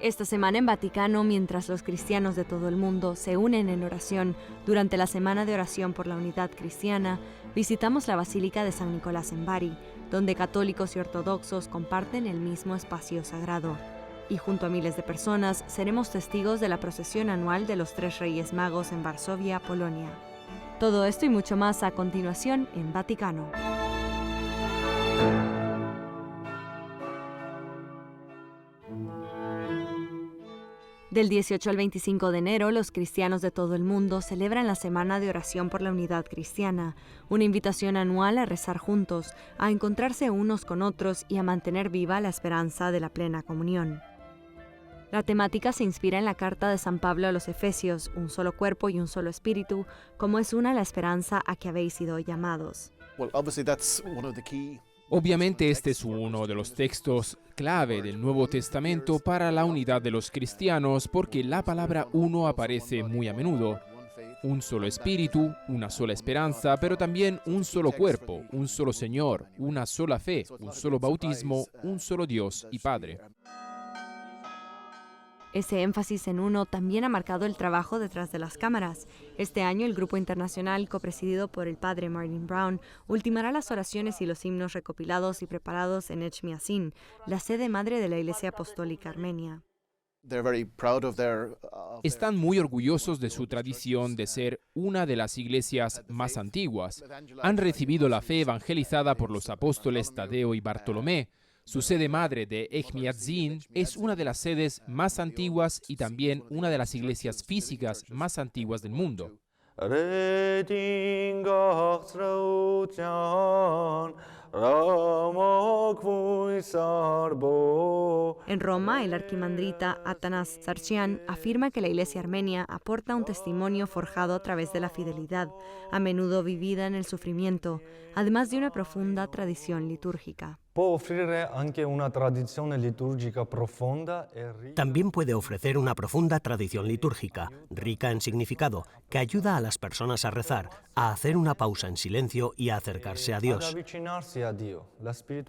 Esta semana en Vaticano, mientras los cristianos de todo el mundo se unen en oración durante la Semana de Oración por la Unidad Cristiana, visitamos la Basílica de San Nicolás en Bari, donde católicos y ortodoxos comparten el mismo espacio sagrado. Y junto a miles de personas seremos testigos de la procesión anual de los Tres Reyes Magos en Varsovia, Polonia. Todo esto y mucho más a continuación en Vaticano. Del 18 al 25 de enero, los cristianos de todo el mundo celebran la Semana de Oración por la Unidad Cristiana, una invitación anual a rezar juntos, a encontrarse unos con otros y a mantener viva la esperanza de la plena comunión. La temática se inspira en la carta de San Pablo a los Efesios, un solo cuerpo y un solo espíritu, como es una la esperanza a que habéis sido llamados. Obviamente este es uno de los textos clave del Nuevo Testamento para la unidad de los cristianos porque la palabra uno aparece muy a menudo. Un solo espíritu, una sola esperanza, pero también un solo cuerpo, un solo Señor, una sola fe, un solo bautismo, un solo Dios y Padre. Ese énfasis en uno también ha marcado el trabajo detrás de las cámaras. Este año el grupo internacional, copresidido por el padre Martin Brown, ultimará las oraciones y los himnos recopilados y preparados en Echmiadzin, la sede madre de la Iglesia Apostólica Armenia. Están muy orgullosos de su tradición de ser una de las iglesias más antiguas. Han recibido la fe evangelizada por los apóstoles Tadeo y Bartolomé. Su sede madre de Echmiadzin es una de las sedes más antiguas y también una de las iglesias físicas más antiguas del mundo. En Roma, el arquimandrita Atanas Sarchian afirma que la Iglesia armenia aporta un testimonio forjado a través de la fidelidad, a menudo vivida en el sufrimiento, además de una profunda tradición litúrgica. También puede ofrecer una profunda tradición litúrgica, rica en significado, que ayuda a las personas a rezar, a hacer una pausa en silencio y a acercarse a Dios.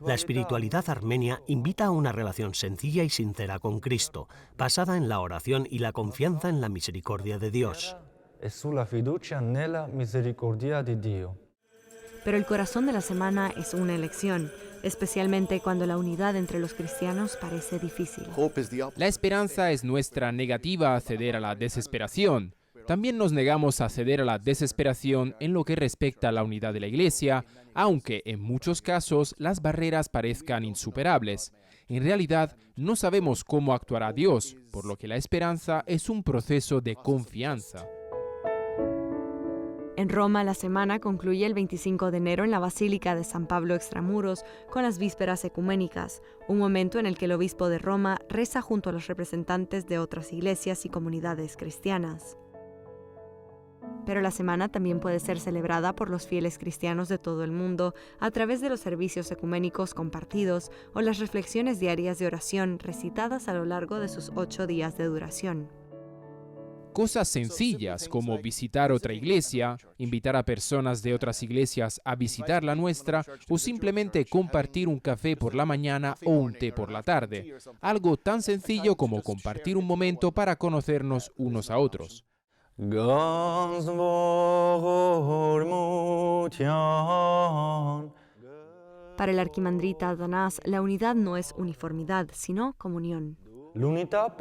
La espiritualidad armenia invita a una relación sencilla y sincera con Cristo, basada en la oración y la confianza en la misericordia de Dios. Pero el corazón de la semana es una elección, especialmente cuando la unidad entre los cristianos parece difícil. La esperanza es nuestra negativa a ceder a la desesperación. También nos negamos a ceder a la desesperación en lo que respecta a la unidad de la Iglesia, aunque en muchos casos las barreras parezcan insuperables. En realidad, no sabemos cómo actuará Dios, por lo que la esperanza es un proceso de confianza. En Roma, la semana concluye el 25 de enero en la Basílica de San Pablo Extramuros con las vísperas ecuménicas, un momento en el que el obispo de Roma reza junto a los representantes de otras iglesias y comunidades cristianas. Pero la semana también puede ser celebrada por los fieles cristianos de todo el mundo a través de los servicios ecuménicos compartidos o las reflexiones diarias de oración recitadas a lo largo de sus 8 días de duración. Cosas sencillas como visitar otra iglesia, invitar a personas de otras iglesias a visitar la nuestra o simplemente compartir un café por la mañana o un té por la tarde. Algo tan sencillo como compartir un momento para conocernos unos a otros. Para el arquimandrita Atanás, la unidad no es uniformidad, sino comunión. La unidad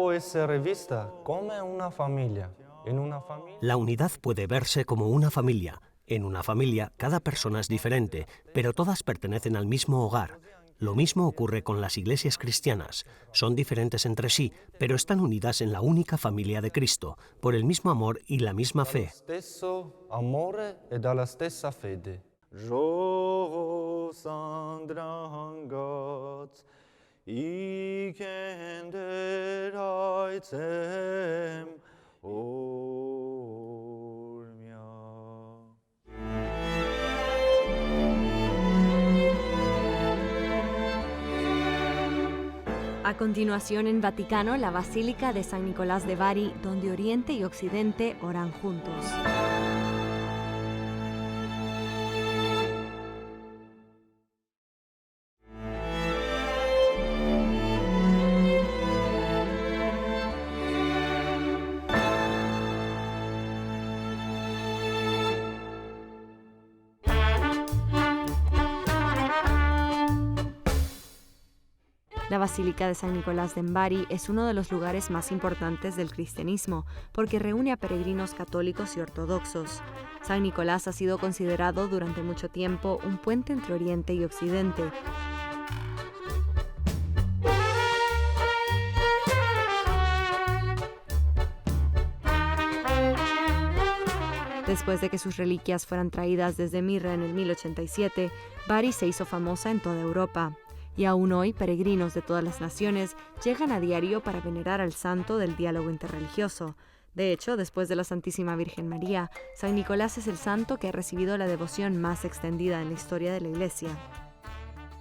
puede verse como una familia. En una familia, cada persona es diferente, pero todas pertenecen al mismo hogar. Lo mismo ocurre con las iglesias cristianas. Son diferentes entre sí, pero están unidas en la única familia de Cristo, por el mismo amor y la misma fe. A continuación en Vaticano, la Basílica de San Nicolás de Bari, donde Oriente y Occidente oran juntos. La Basílica de San Nicolás de Bari es uno de los lugares más importantes del cristianismo porque reúne a peregrinos católicos y ortodoxos. San Nicolás ha sido considerado durante mucho tiempo un puente entre Oriente y Occidente. Después de que sus reliquias fueran traídas desde Mirra en el 1087, Bari se hizo famosa en toda Europa. Y aún hoy, peregrinos de todas las naciones llegan a diario para venerar al santo del diálogo interreligioso. De hecho, después de la Santísima Virgen María, San Nicolás es el santo que ha recibido la devoción más extendida en la historia de la Iglesia.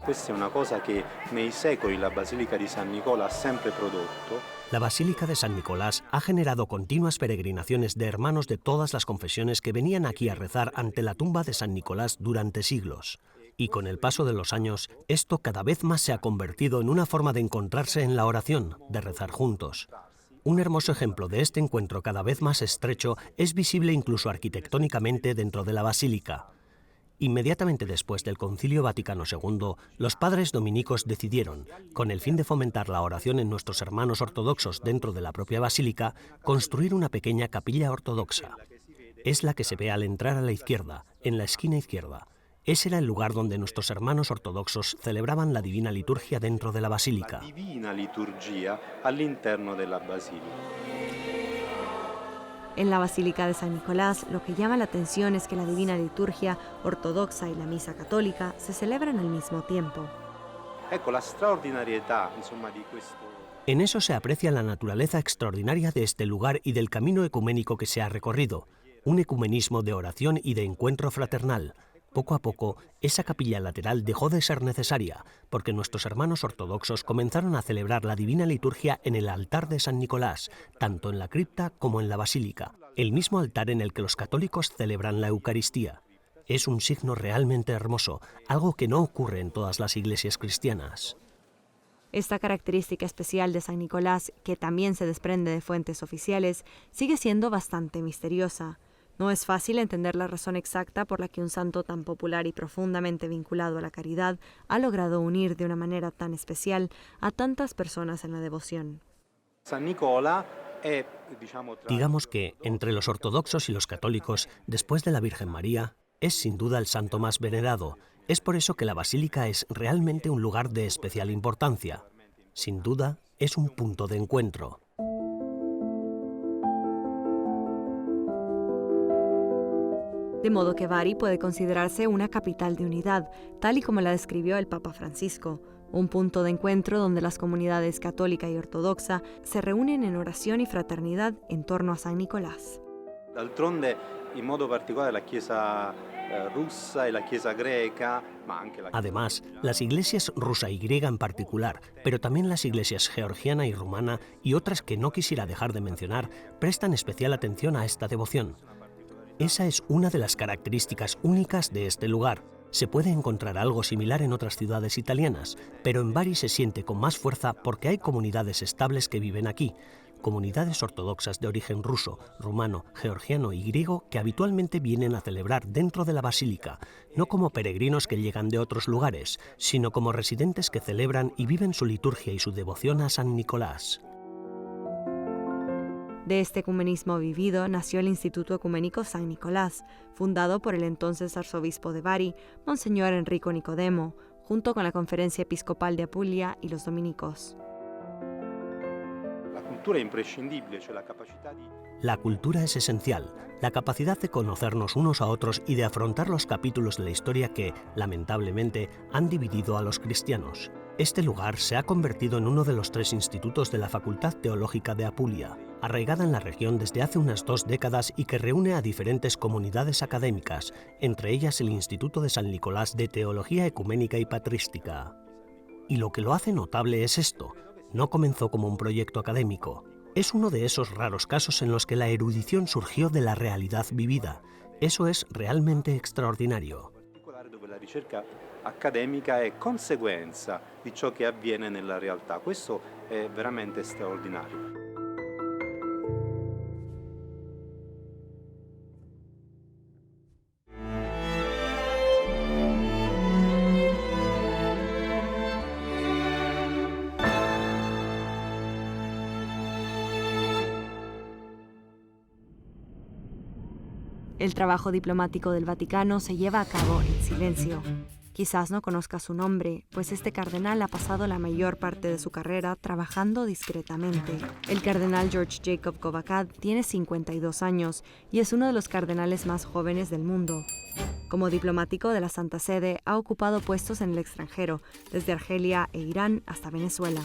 Questa è una cosa che nei secoli la Basilica di San Nicola ha sempre prodotto. La Basílica de San Nicolás ha generado continuas peregrinaciones de hermanos de todas las confesiones que venían aquí a rezar ante la tumba de San Nicolás durante siglos. Y con el paso de los años, esto cada vez más se ha convertido en una forma de encontrarse en la oración, de rezar juntos. Un hermoso ejemplo de este encuentro cada vez más estrecho es visible incluso arquitectónicamente dentro de la basílica. Inmediatamente después del Concilio Vaticano II, los padres dominicos decidieron, con el fin de fomentar la oración en nuestros hermanos ortodoxos dentro de la propia basílica, construir una pequeña capilla ortodoxa. Es la que se ve al entrar a la izquierda, en la esquina izquierda. Ese era el lugar donde nuestros hermanos ortodoxos celebraban la Divina Liturgia dentro de la basílica. La Divina Liturgia all'interno della basilica. En la Basílica de San Nicolás, lo que llama la atención es que la Divina Liturgia ortodoxa y la Misa católica se celebran al mismo tiempo. Ecco, la straordinarietà, insomma, di questo. En eso se aprecia la naturaleza extraordinaria de este lugar y del camino ecuménico que se ha recorrido, un ecumenismo de oración y de encuentro fraternal. Poco a poco, esa capilla lateral dejó de ser necesaria, porque nuestros hermanos ortodoxos comenzaron a celebrar la Divina Liturgia en el altar de San Nicolás, tanto en la cripta como en la basílica, el mismo altar en el que los católicos celebran la Eucaristía. Es un signo realmente hermoso, algo que no ocurre en todas las iglesias cristianas. Esta característica especial de San Nicolás, que también se desprende de fuentes oficiales, sigue siendo bastante misteriosa. No es fácil entender la razón exacta por la que un santo tan popular y profundamente vinculado a la caridad ha logrado unir de una manera tan especial a tantas personas en la devoción. San Nicola è, Digamos que, entre los ortodoxos y los católicos, después de la Virgen María, es sin duda el santo más venerado. Es por eso que la basílica es realmente un lugar de especial importancia. Sin duda, es un punto de encuentro. De modo que Bari puede considerarse una capital de unidad, tal y como la describió el Papa Francisco, un punto de encuentro donde las comunidades católica y ortodoxa se reúnen en oración y fraternidad en torno a San Nicolás. D'altronde, in modo particolare la Chiesa russa y la Chiesa greca, ma anche la... Además, las iglesias rusa y griega en particular, pero también las iglesias georgiana y rumana y otras que no quisiera dejar de mencionar, prestan especial atención a esta devoción. Esa es una de las características únicas de este lugar. Se puede encontrar algo similar en otras ciudades italianas, pero en Bari se siente con más fuerza porque hay comunidades estables que viven aquí, comunidades ortodoxas de origen ruso, rumano, georgiano y griego que habitualmente vienen a celebrar dentro de la basílica, no como peregrinos que llegan de otros lugares, sino como residentes que celebran y viven su liturgia y su devoción a San Nicolás. De este ecumenismo vivido nació el Instituto Ecuménico San Nicolás, fundado por el entonces arzobispo de Bari, Monseñor Enrico Nicodemo, junto con la Conferencia Episcopal de Apulia y los dominicos. La cultura è imprescindibile, cioè la capacità di... La cultura es esencial, la capacidad de conocernos unos a otros y de afrontar los capítulos de la historia que, lamentablemente, han dividido a los cristianos. Este lugar se ha convertido en uno de los 3 institutos de la Facultad Teológica de Apulia, arraigada en la región desde hace unas 2 décadas y que reúne a diferentes comunidades académicas, entre ellas el Instituto de San Nicolás de Teología Ecuménica y Patrística. Y lo que lo hace notable es esto: no comenzó como un proyecto académico. Es uno de esos raros casos en los que la erudición surgió de la realidad vivida. Eso es realmente extraordinario. Dove la ricerca accademica è conseguenza di ciò che avviene nella realtà. Questo è veramente straordinario. El trabajo diplomático del Vaticano se lleva a cabo en silencio. Quizás no conozca su nombre, pues este cardenal ha pasado la mayor parte de su carrera trabajando discretamente. El cardenal George Jacob Kovacad tiene 52 años y es uno de los cardenales más jóvenes del mundo. Como diplomático de la Santa Sede, ha ocupado puestos en el extranjero, desde Argelia e Irán hasta Venezuela.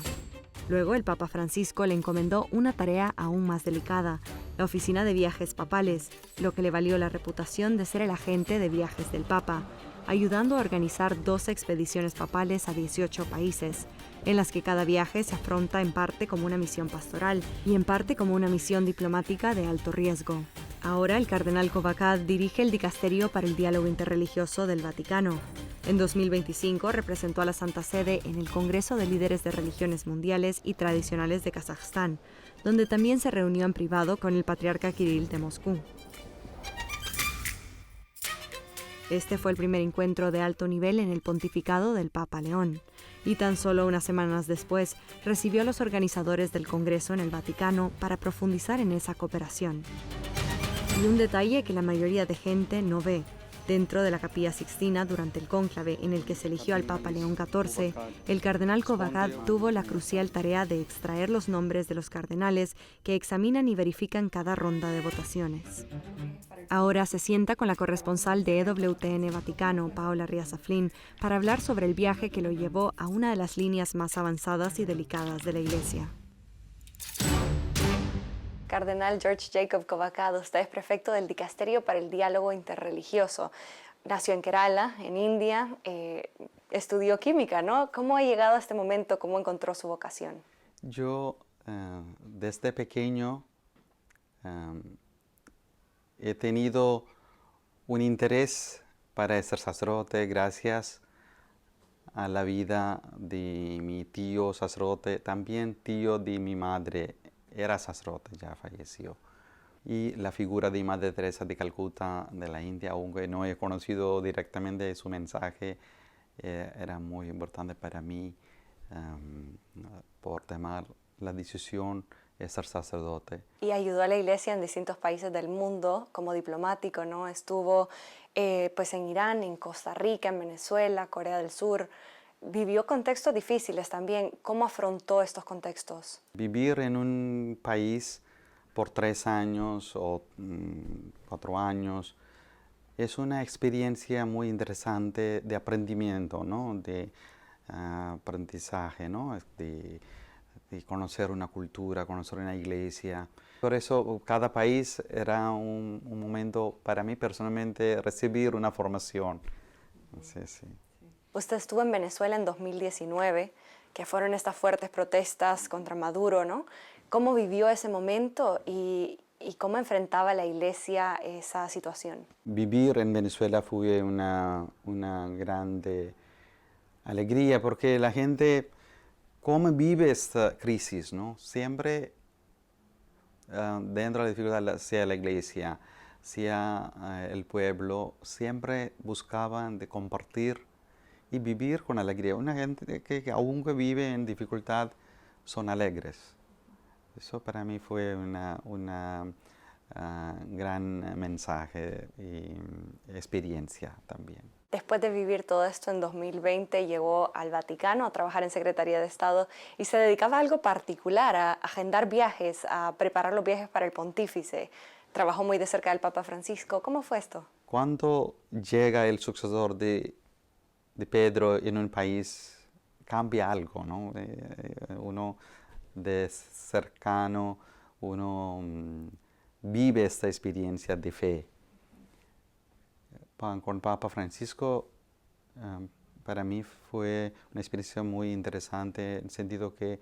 Luego, el Papa Francisco le encomendó una tarea aún más delicada, la oficina de viajes papales, lo que le valió la reputación de ser el agente de viajes del Papa, ayudando a organizar 12 expediciones papales a 18 países, en las que cada viaje se afronta en parte como una misión pastoral y en parte como una misión diplomática de alto riesgo. Ahora el cardenal Kovacad dirige el Dicasterio para el Diálogo Interreligioso del Vaticano. En 2025 representó a la Santa Sede en el Congreso de Líderes de Religiones Mundiales y Tradicionales de Kazajstán, donde también se reunió en privado con el patriarca Kirill de Moscú. Este fue el primer encuentro de alto nivel en el pontificado del Papa León, y tan solo unas semanas después recibió a los organizadores del Congreso en el Vaticano para profundizar en esa cooperación. Y un detalle que la mayoría de gente no ve. Dentro de la Capilla Sixtina, durante el cónclave en el que se eligió al Papa León XIV, el cardenal Kovacad tuvo la crucial tarea de extraer los nombres de los cardenales que examinan y verifican cada ronda de votaciones. Ahora se sienta con la corresponsal de EWTN Vaticano, Paola Riazaflin, para hablar sobre el viaje que lo llevó a una de las líneas más avanzadas y delicadas de la Iglesia. Cardenal George Jacob Kovacad, usted es prefecto del Dicasterio para el Diálogo Interreligioso. Nació en Kerala, en India, estudió química, ¿no? ¿Cómo ha llegado a este momento? ¿Cómo encontró su vocación? Yo, desde pequeño, he tenido un interés para ser sacerdote gracias a la vida de mi tío sacerdote, también tío de mi madre. Era sacerdote, ya falleció. Y la figura de Madre Teresa de Calcuta de la India, aunque no he conocido directamente su mensaje, era muy importante para mí por tomar la decisión de ser sacerdote. Y ayudó a la Iglesia en distintos países del mundo como diplomático, ¿no? Estuvo pues en Irán, en Costa Rica, en Venezuela, Corea del Sur. Vivió contextos difíciles también. ¿Cómo afrontó estos contextos? Vivir en un país por 3 años o 4 años es una experiencia muy interesante de aprendimiento, ¿no? De aprendizaje, ¿no? De conocer una cultura, conocer una iglesia. Por eso cada país era un momento para mí personalmente recibir una formación. Sí, sí. Usted estuvo en Venezuela en 2019, que fueron estas fuertes protestas contra Maduro, ¿no? ¿Cómo vivió ese momento y cómo enfrentaba la Iglesia esa situación? Vivir en Venezuela fue una grande alegría porque la gente, ¿cómo vive esta crisis, no? Siempre dentro de la dificultad, sea la Iglesia, sea el pueblo, siempre buscaban de compartir y vivir con alegría. Una gente que aunque vive en dificultad, son alegres. Eso para mí fue una gran mensaje y experiencia también. Después de vivir todo esto en 2020, llegó al Vaticano a trabajar en Secretaría de Estado y se dedicaba a algo particular, a agendar viajes, a preparar los viajes para el pontífice. Trabajó muy de cerca del Papa Francisco. ¿Cómo fue esto? Cuando llega el sucesor de Pedro en un país, cambia algo, ¿no? Uno de cercano, uno vive esta experiencia de fe. Con Papa Francisco, para mí fue una experiencia muy interesante, en el sentido que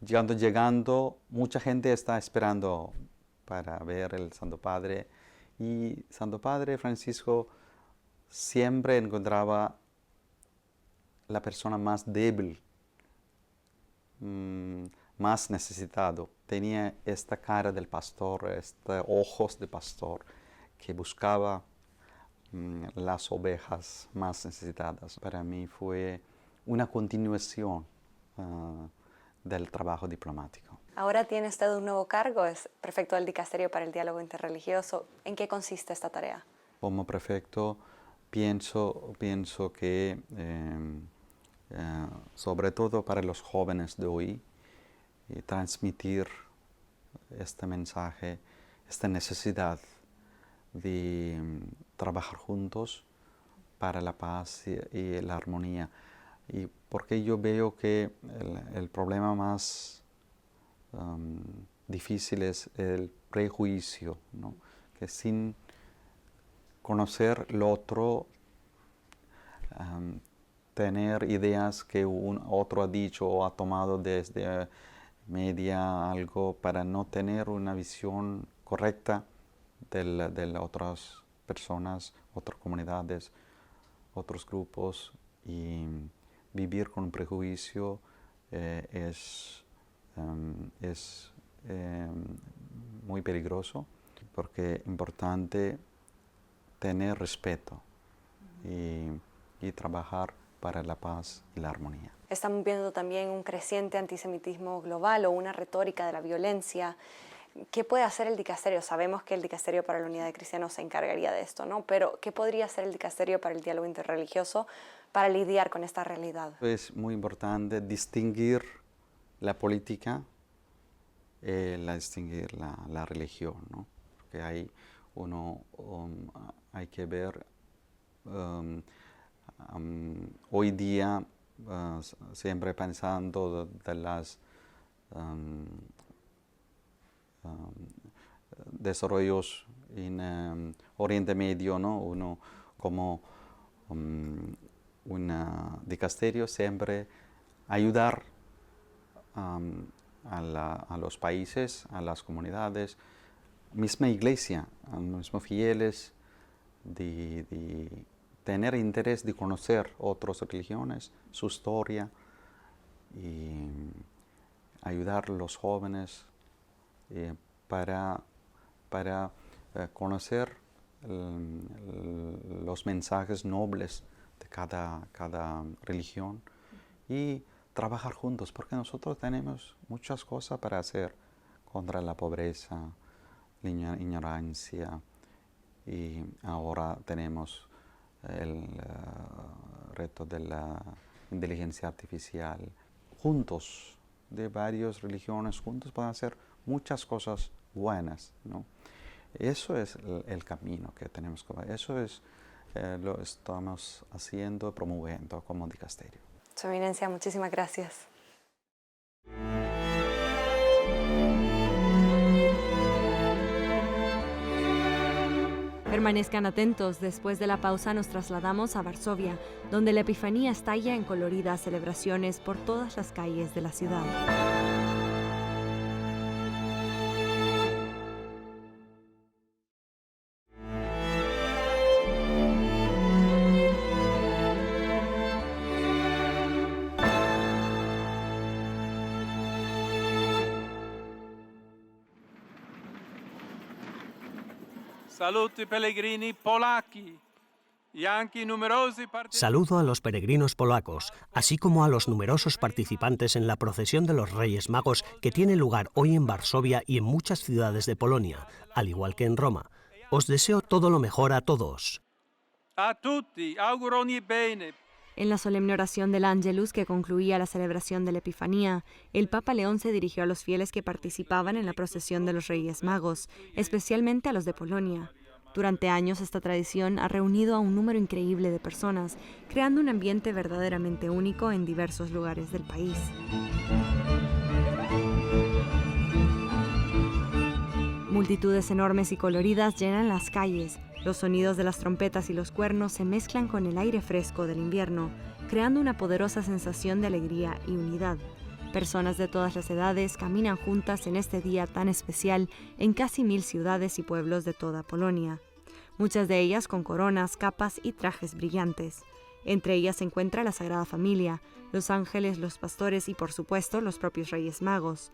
llegando, mucha gente está esperando para ver el Santo Padre, y Santo Padre Francisco siempre encontraba la persona más débil, más necesitado. Tenía esta cara del pastor, estos ojos de pastor, que buscaba las ovejas más necesitadas. Para mí fue una continuación del trabajo diplomático. Ahora tiene usted un nuevo cargo, es prefecto del Dicasterio para el Diálogo Interreligioso. ¿En qué consiste esta tarea? Como prefecto pienso que sobre todo para los jóvenes de hoy, transmitir este mensaje, esta necesidad de trabajar juntos para la paz y la armonía. Y porque yo veo que el problema más difícil es el prejuicio, ¿no? Que sin conocer lo otro, tener ideas que otro ha dicho o ha tomado desde media algo para no tener una visión correcta de las otras personas, otras comunidades, otros grupos, y vivir con prejuicio es muy peligroso, porque es importante tener respeto y trabajar para la paz y la armonía. Estamos viendo también un creciente antisemitismo global o una retórica de la violencia. ¿Qué puede hacer el dicasterio? Sabemos que el Dicasterio para la Unidad de Cristianos se encargaría de esto, ¿no? Pero ¿qué podría hacer el Dicasterio para el Diálogo Interreligioso para lidiar con esta realidad? Es muy importante distinguir la política, distinguir la religión, ¿no? Porque hay que ver hoy día, siempre pensando de las desarrollos en Oriente Medio, ¿no? Uno como un dicasterio siempre ayudar a los países, a las comunidades, misma iglesia, a los mismos fieles, de tener interés de conocer otras religiones, su historia, y ayudar a los jóvenes para conocer los mensajes nobles de cada religión y trabajar juntos, porque nosotros tenemos muchas cosas para hacer contra la pobreza, la ignorancia, y ahora tenemos el reto de la inteligencia artificial. Juntos, de varias religiones, juntos pueden hacer muchas cosas buenas, ¿no? Eso es el camino que tenemos que hacer. Eso es lo estamos haciendo, promoviendo como dicasterio. Su Eminencia, muchísimas gracias. Permanezcan atentos, después de la pausa nos trasladamos a Varsovia, donde la Epifanía estalla en coloridas celebraciones por todas las calles de la ciudad. Saluti pellegrini polacchi y anche numerosi Saludo a los peregrinos polacos, así como a los numerosos participantes en la procesión de los Reyes Magos que tiene lugar hoy en Varsovia y en muchas ciudades de Polonia, al igual que en Roma. Os deseo todo lo mejor a todos. A tutti, auguro ogni bene. En la solemne oración del Ángelus que concluía la celebración de la Epifanía, el Papa León se dirigió a los fieles que participaban en la procesión de los Reyes Magos, especialmente a los de Polonia. Durante años esta tradición ha reunido a un número increíble de personas, creando un ambiente verdaderamente único en diversos lugares del país. Multitudes enormes y coloridas llenan las calles. Los sonidos de las trompetas y los cuernos se mezclan con el aire fresco del invierno, creando una poderosa sensación de alegría y unidad. Personas de todas las edades caminan juntas en este día tan especial en casi 1000 ciudades y pueblos de toda Polonia. Muchas de ellas con coronas, capas y trajes brillantes. Entre ellas se encuentra la Sagrada Familia, los ángeles, los pastores y, por supuesto, los propios Reyes Magos.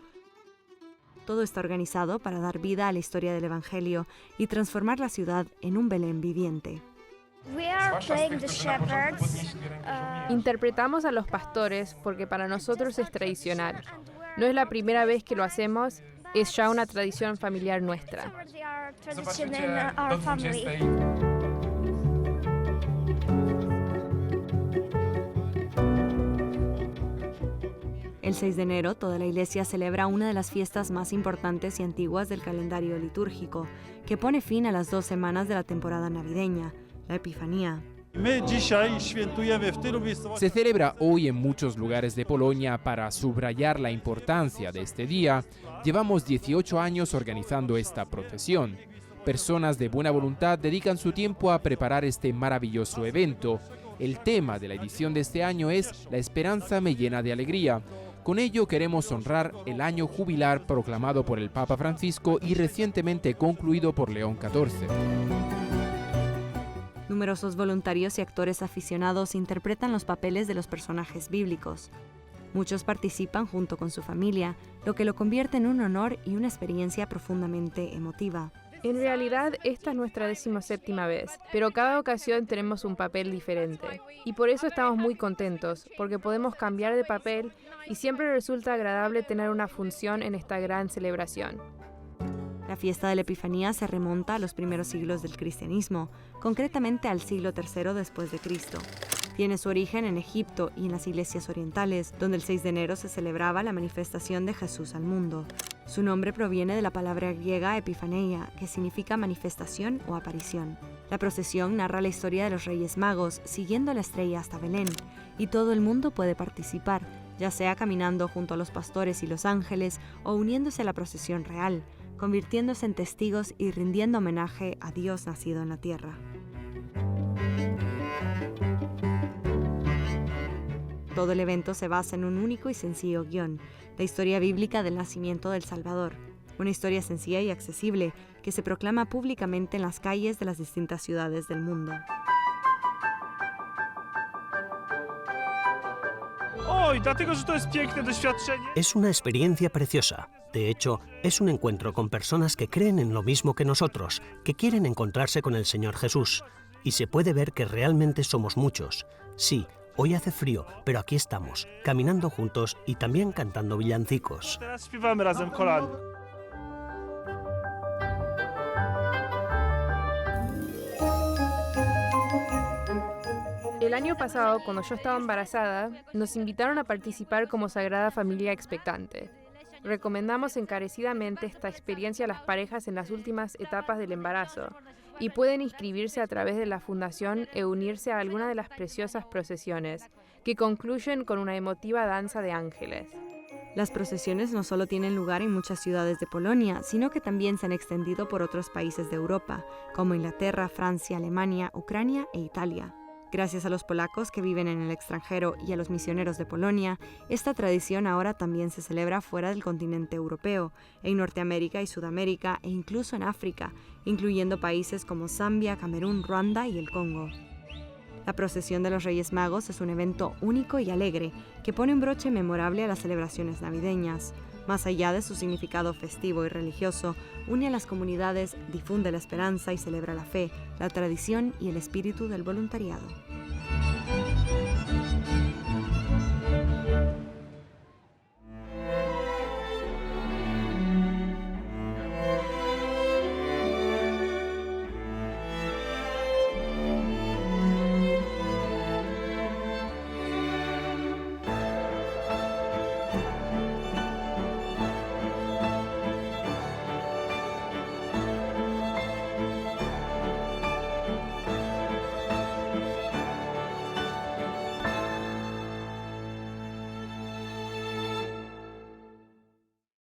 Todo está organizado para dar vida a la historia del Evangelio y transformar la ciudad en un Belén viviente. Interpretamos a los pastores porque para nosotros es tradicional. No es la primera vez que lo hacemos, es ya una tradición familiar nuestra. El 6 de enero, toda la iglesia celebra una de las fiestas más importantes y antiguas del calendario litúrgico, que pone fin a las 2 semanas de la temporada navideña, la Epifanía. Se celebra hoy en muchos lugares de Polonia. Para subrayar la importancia de este día, llevamos 18 años organizando esta procesión. Personas de buena voluntad dedican su tiempo a preparar este maravilloso evento. El tema de la edición de este año es La esperanza me llena de alegría. Con ello queremos honrar el año jubilar proclamado por el Papa Francisco y recientemente concluido por León XIV. Numerosos voluntarios y actores aficionados interpretan los papeles de los personajes bíblicos. Muchos participan junto con su familia, lo que lo convierte en un honor y una experiencia profundamente emotiva. En realidad, esta es nuestra 17ª vez, pero cada ocasión tenemos un papel diferente. Y por eso estamos muy contentos, porque podemos cambiar de papel y siempre resulta agradable tener una función en esta gran celebración. La fiesta de la Epifanía se remonta a los primeros siglos del cristianismo, concretamente al siglo III después de Cristo. Tiene su origen en Egipto y en las iglesias orientales, donde el 6 de enero se celebraba la manifestación de Jesús al mundo. Su nombre proviene de la palabra griega epifaneia, que significa manifestación o aparición. La procesión narra la historia de los Reyes Magos, siguiendo la estrella hasta Belén, y todo el mundo puede participar, ya sea caminando junto a los pastores y los ángeles o uniéndose a la procesión real, convirtiéndose en testigos y rindiendo homenaje a Dios nacido en la tierra. Todo el evento se basa en un único y sencillo guión, la historia bíblica del nacimiento del Salvador. Una historia sencilla y accesible que se proclama públicamente en las calles de las distintas ciudades del mundo. Es una experiencia preciosa. De hecho, es un encuentro con personas que creen en lo mismo que nosotros, que quieren encontrarse con el Señor Jesús. Y se puede ver que realmente somos muchos. Sí, hoy hace frío, pero aquí estamos, caminando juntos y también cantando villancicos. El año pasado, cuando yo estaba embarazada, nos invitaron a participar como Sagrada Familia Expectante. Recomendamos encarecidamente esta experiencia a las parejas en las últimas etapas del embarazo y pueden inscribirse a través de la fundación e unirse a alguna de las preciosas procesiones, que concluyen con una emotiva danza de ángeles. Las procesiones no solo tienen lugar en muchas ciudades de Polonia, sino que también se han extendido por otros países de Europa, como Inglaterra, Francia, Alemania, Ucrania e Italia. Gracias a los polacos que viven en el extranjero y a los misioneros de Polonia, esta tradición ahora también se celebra fuera del continente europeo, en Norteamérica y Sudamérica e incluso en África, incluyendo países como Zambia, Camerún, Ruanda y el Congo. La procesión de los Reyes Magos es un evento único y alegre que pone un broche memorable a las celebraciones navideñas. Más allá de su significado festivo y religioso, une a las comunidades, difunde la esperanza y celebra la fe, la tradición y el espíritu del voluntariado.